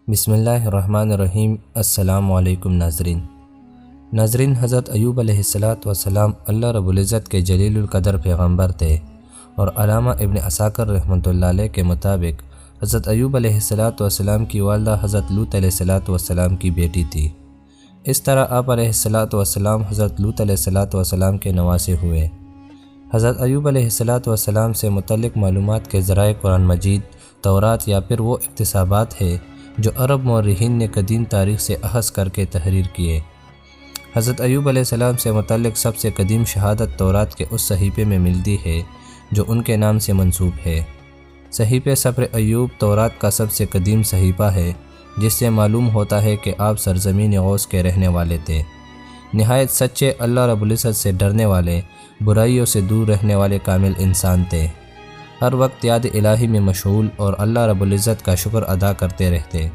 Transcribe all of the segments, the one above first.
بسم اللہ الرحمن الرحیم۔ السلام علیکم ناظرین، حضرت ایوب علیہ السلام اللہ رب العزت کے جلیل القدر پیغمبر تھے، اور علامہ ابن عساکر رحمۃ اللہ علیہ کے مطابق حضرت ایوب علیہ السلام کی والدہ حضرت لوط علیہ السلام کی بیٹی تھی۔ اس طرح آپ علیہ السلام حضرت لوط علیہ السلام کے نواسے ہوئے۔ حضرت ایوب علیہ السلام سے متعلق معلومات کے ذرائع قرآن مجید، تورات یا پھر وہ اقتباسات ہے جو عرب مورخین نے قدیم تاریخ سے اخذ کر کے تحریر کیے۔ حضرت ایوب علیہ السلام سے متعلق سب سے قدیم شہادت تورات کے اس صحیفے میں ملتی ہے جو ان کے نام سے منسوب ہے۔ صحیفہ صبر ایوب تورات کا سب سے قدیم صحیفہ ہے، جس سے معلوم ہوتا ہے کہ آپ سرزمین غوث کے رہنے والے تھے، نہایت سچے، اللہ رب العزت سے ڈرنے والے، برائیوں سے دور رہنے والے کامل انسان تھے، ہر وقت یاد الہی میں مشغول اور اللہ رب العزت کا شکر ادا کرتے رہتے۔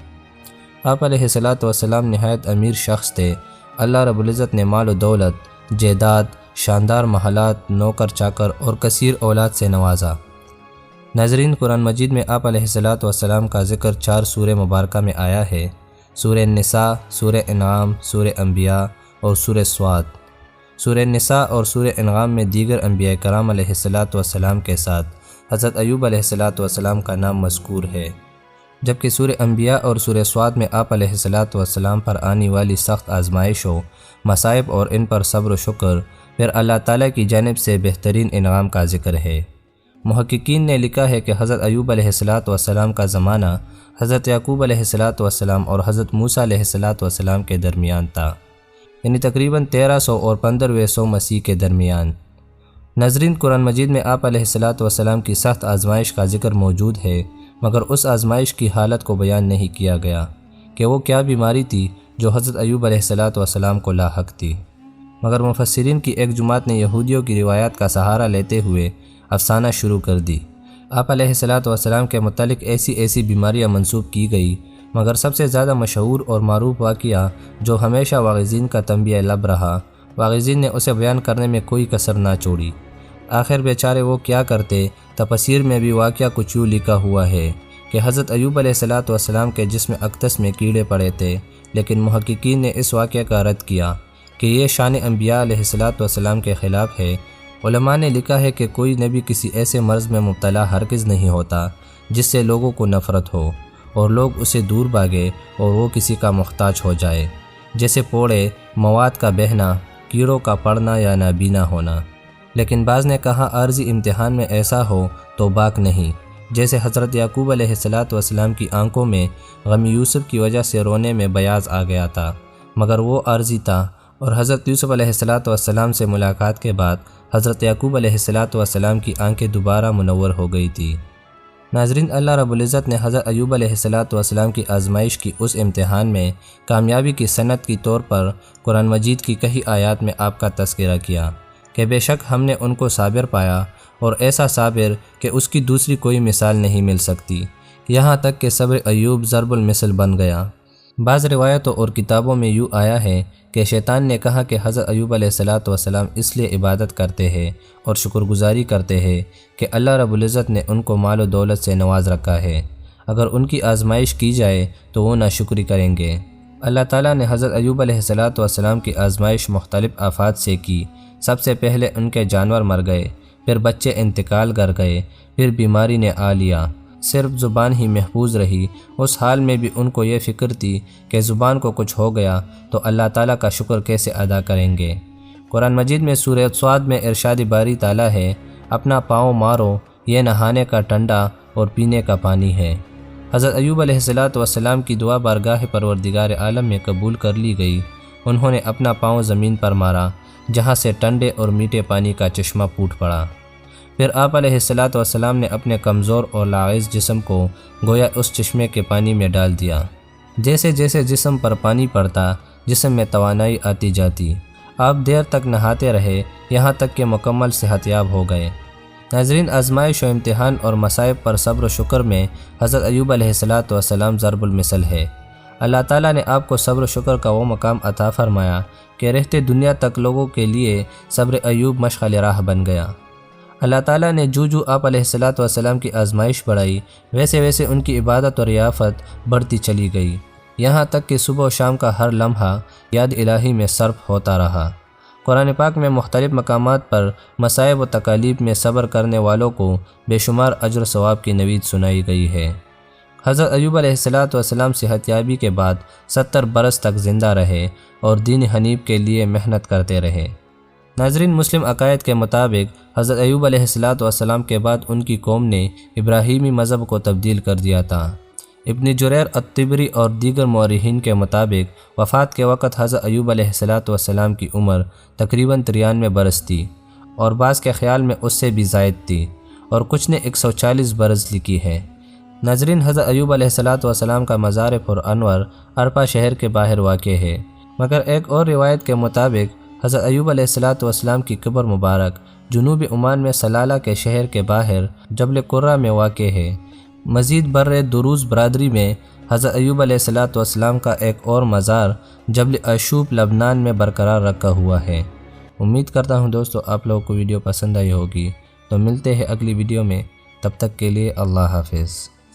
آپ علیہ السلام نہایت امیر شخص تھے۔ اللہ رب العزت نے مال و دولت، جائیداد، شاندار محلات، نوکر چاکر اور کثیر اولاد سے نوازا۔ ناظرین، قرآن مجید میں آپ علیہ السلام کا ذکر 4 سورہ مبارکہ میں آیا ہے: سورہ نساء، سورہ انعام، سورہ انبیاء اور سورہ صاد۔ سورہ نساء اور سورہ انعام میں دیگر انبیاء کرام علیہ السلام کے ساتھ حضرت ایوب علیہ السلام کا نام مذکور ہے، جبکہ سورہ انبیاء اور سورہ صاد میں آپ علیہ السلام پر آنے والی سخت آزمائشوں، مصائب اور ان پر صبر و شکر، پھر اللہ تعالیٰ کی جانب سے بہترین انعام کا ذکر ہے۔ محققین نے لکھا ہے کہ حضرت ایوب علیہ السلام کا زمانہ حضرت یعقوب علیہ السلام اور حضرت موسیٰ علیہ السلام کے درمیان تھا، یعنی تقریباً 1300 اور 1500 مسیح کے درمیان۔ ناظرین، قرآن مجید میں آپ علیہ السلام کی سخت آزمائش کا ذکر موجود ہے، مگر اس آزمائش کی حالت کو بیان نہیں کیا گیا کہ وہ کیا بیماری تھی جو حضرت ایوب علیہ السلام کو لاحق تھی، مگر مفسرین کی ایک جماعت نے یہودیوں کی روایات کا سہارا لیتے ہوئے افسانہ شروع کر دی۔ آپ علیہ السلام کے متعلق ایسی بیماریاں منسوب کی گئی، مگر سب سے زیادہ مشہور اور معروف واقعہ جو ہمیشہ واعظین کا تنبیہ لب رہا، واعظین نے اسے بیان کرنے میں کوئی کسر نہ چھوڑی۔ آخر بیچارے وہ کیا کرتے؟ تفاسیر میں بھی واقعہ کچھ یوں لکھا ہوا ہے کہ حضرت ایوب علیہ السلام کے جسم اقدس میں کیڑے پڑے تھے، لیکن محققین نے اس واقعہ کا رد کیا کہ یہ شان انبیاء علیہ السلام کے خلاف ہے۔ علماء نے لکھا ہے کہ کوئی نبی کسی ایسے مرض میں مبتلا ہرگز نہیں ہوتا جس سے لوگوں کو نفرت ہو اور لوگ اسے دور بھاگے اور وہ کسی کا محتاج ہو جائے، جیسے پوڑے، مواد کا بہنا، کیڑوں کا پڑنا یا نابینا ہونا۔ لیکن بعض نے کہا عارضی امتحان میں ایسا ہو تو باک نہیں، جیسے حضرت یعقوب علیہ السلام کی آنکھوں میں غم یوسف کی وجہ سے رونے میں بیاض آ گیا تھا، مگر وہ عارضی تھا، اور حضرت یوسف علیہ السلام سے ملاقات کے بعد حضرت یعقوب علیہ السلام کی آنکھیں دوبارہ منور ہو گئی تھی۔ ناظرین، اللہ رب العزت نے حضرت ایوب علیہ السلام کی آزمائش کی اس امتحان میں کامیابی کی صنعت کے طور پر قرآن مجید کی کئی آیات میں آپ کا تذکرہ کیا کہ بے شک ہم نے ان کو صابر پایا، اور ایسا صابر کہ اس کی دوسری کوئی مثال نہیں مل سکتی، یہاں تک کہ صبر ایوب ضرب المثل بن گیا۔ بعض روایتوں اور کتابوں میں یوں آیا ہے کہ شیطان نے کہا کہ حضرت ایوب علیہ السلام اس لیے عبادت کرتے ہیں اور شکر گزاری کرتے ہیں کہ اللہ رب العزت نے ان کو مال و دولت سے نواز رکھا ہے، اگر ان کی آزمائش کی جائے تو وہ ناشکری کریں گے۔ اللہ تعالیٰ نے حضرت ایوب علیہ السلام کی آزمائش مختلف آفات سے کی۔ سب سے پہلے ان کے جانور مر گئے، پھر بچے انتقال کر گئے، پھر بیماری نے آ لیا، صرف زبان ہی محفوظ رہی۔ اس حال میں بھی ان کو یہ فکر تھی کہ زبان کو کچھ ہو گیا تو اللہ تعالیٰ کا شکر کیسے ادا کریں گے۔ قرآن مجید میں سورہ صاد میں ارشاد باری تعالیٰ ہے: اپنا پاؤں مارو، یہ نہانے کا ٹھنڈا اور پینے کا پانی ہے۔ حضرت ایوب علیہ السلام کی دعا بارگاہ پروردگار عالم میں قبول کر لی گئی۔ انہوں نے اپنا پاؤں زمین پر مارا، جہاں سے ٹھنڈے اور میٹھے پانی کا چشمہ پھوٹ پڑا۔ پھر آپ علیہ السلام نے اپنے کمزور اور لاغز جسم کو گویا اس چشمے کے پانی میں ڈال دیا۔ جیسے جیسے جسم پر پانی پڑتا، جسم میں توانائی آتی جاتی۔ آپ دیر تک نہاتے رہے، یہاں تک کہ مکمل صحت یاب ہو گئے۔ ناظرین، آزمائش و امتحان اور مصائب پر صبر و شکر میں حضرت ایوب علیہ السلام ضرب المثل ہے۔ اللہ تعالیٰ نے آپ کو صبر و شکر کا وہ مقام عطا فرمایا کہ رہتے دنیا تک لوگوں کے لیے صبر ایوب مشعل راہ بن گیا۔ اللہ تعالیٰ نے جو آپ علیہ الصلاۃ والسلام کی آزمائش بڑھائی ویسے ویسے ان کی عبادت اور ریافت بڑھتی چلی گئی، یہاں تک کہ صبح و شام کا ہر لمحہ یاد الہی میں صرف ہوتا رہا۔ قرآن پاک میں مختلف مقامات پر مصائب و تکالیف میں صبر کرنے والوں کو بے شمار اجر و ثواب کی نوید سنائی گئی ہے۔ حضرت ایوب علیہ الصلاۃ والسلام صحت یابی کے بعد 70 برس تک زندہ رہے اور دین حنیف کے لیے محنت کرتے رہے۔ ناظرین، مسلم عقائد کے مطابق حضرت ایوب علیہ الصلاۃ والسلام کے بعد ان کی قوم نے ابراہیمی مذہب کو تبدیل کر دیا تھا۔ ابن جریر الطبری اور دیگر مورخین کے مطابق وفات کے وقت حضرت ایوب علیہ الصلاۃ والسلام کی عمر تقریباً 93 برس تھی، اور بعض کے خیال میں اس سے بھی زائد تھی، اور کچھ نے 140 برس لکھی ہے۔ ناظرین، حضرت ایوب علیہ الصلاۃ والسلام کا مزار پر انور ارپا شہر کے باہر واقع ہے، مگر ایک اور روایت کے مطابق حضرت ایوب علیہ الصلاۃ والسلام کی قبر مبارک جنوبی عمان میں سلالہ کے شہر کے باہر جبل قرہ میں واقع ہے۔ مزید بر دروز برادری میں حضرت ایوب علیہ الصلاۃ والسلام کا ایک اور مزار جبل عشوب لبنان میں برقرار رکھا ہوا ہے۔ امید کرتا ہوں دوستو آپ لوگوں کو ویڈیو پسند آئی ہوگی، تو ملتے ہیں اگلی ویڈیو میں، تب تک کے لیے اللہ حافظ۔